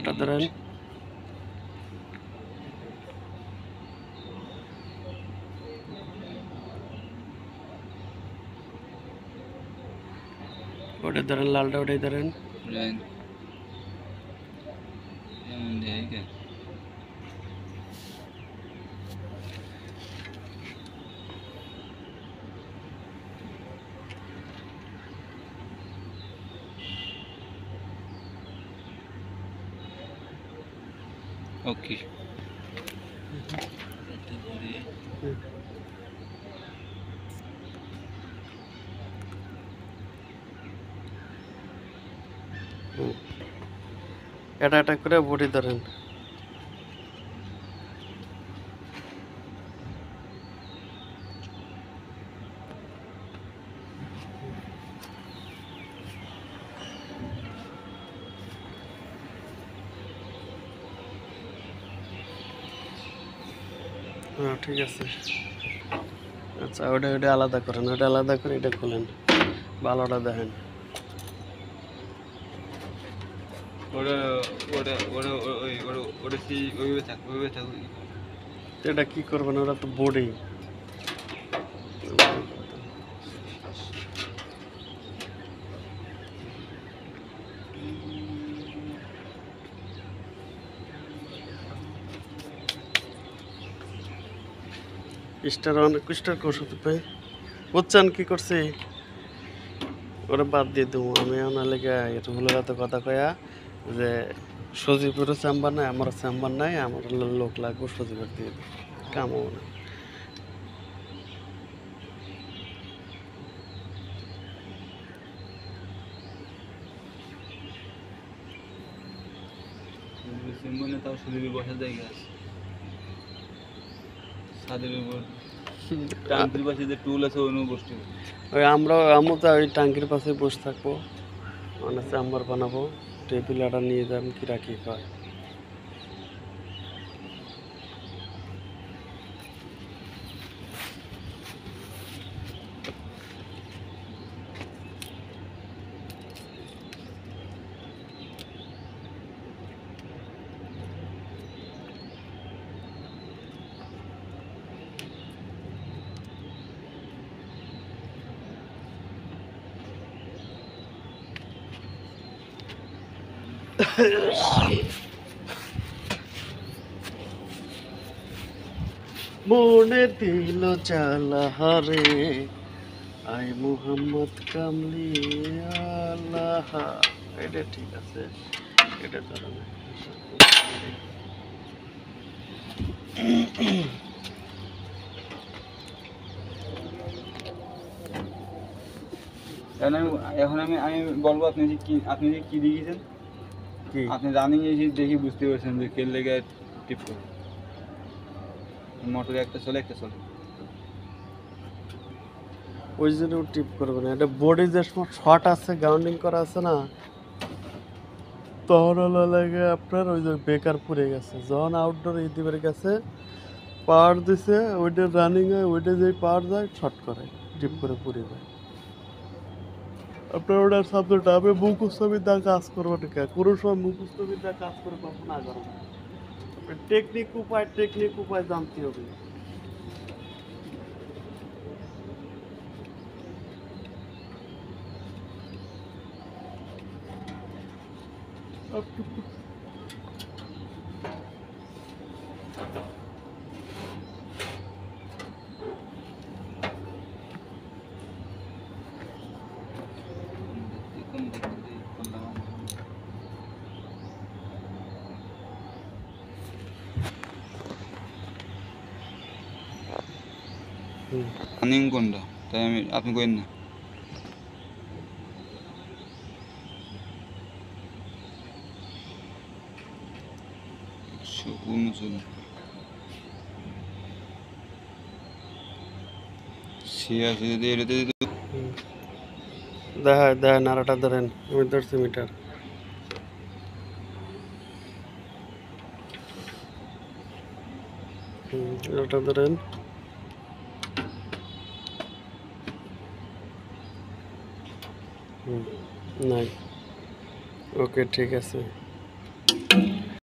ওটা ধরেন, ওটা ধরেন, লালটা ওটাই ধরেন। ওকে এটা এটা করে বডি ধরেন। হ্যাঁ ঠিক আছে। আচ্ছা ওটা ওটা আলাদা করেন, ওটা আলাদা করে এটা খুলেন, ভালোটা দেখেন। এটা কি করবেন, ওরা তো বডি। স্টার অনেক স্টার কৌশল ভাই বুঝছেন কি করছি, ওরা বাদ দিয়ে দেবো আমি। ওনার লেগে রুহুলের তো কথা কয়া যে সজীবেরও চেম্বার নাই, আমারও চেম্বার নাই, আমার লোক লাগবে, সজীবের দিয়ে দেবো, কাম হবো না। তাও সুদীপের বসার জায়গা আছে ছাদের উপর, টাঙ্কির পাশে যে টুল আছে ওই বসতে হবে। ওই আমরা তো ওই ট্যাঙ্কির পাশে বসে থাকবো, মানে চেম্বার বানাবো, টেবিল আটা নিয়ে যাবেন কি রাখি হয়। মনে দিল চালা হারে আই মুহাম্মদ কামলি আল্লাহ। এটা ঠিক আছে, এটা ধরো এখন আমি আমি বলবো আপনি যে কি দেখিয়েছেন, কি আপনি রানিং এসে দেখি বুঝতে পারছেন যে কেল লেগে টিপ করে মোটরে একটা চলে একটা চলে। ওই জন্য টিপ করবে না, এটা বডি যে সময় শর্ট আছে, গ্রাউন্ডিং করা আছে না, তখন হলো লাগে আপনার ওই যে বেকার পড়ে গেছে। যখন আউটডোর ইদিবের গেছে পাওয়ার দিছে, ওইটা রানিং হয়, ওইটা যেই পাওয়ার যায় শর্ট করে টিপ করে পড়ে যায়। আপনার ওটার সাবজেক্ট আমি মুখস্থবিদ্যা কাজ করবো ঠিক আছে, কোনো সময় মুখস্থবিদ্যা কাজ করে কখন না করবো, টেকনিক উপায় জানতে হবে। রানিং কোনটা তাই আপনি কইেন না। দেখা নাড়াটা ধরেন, আমি ধরছি মিটার। ওটা ধরেন, নাই, ওকে ঠিক আছে।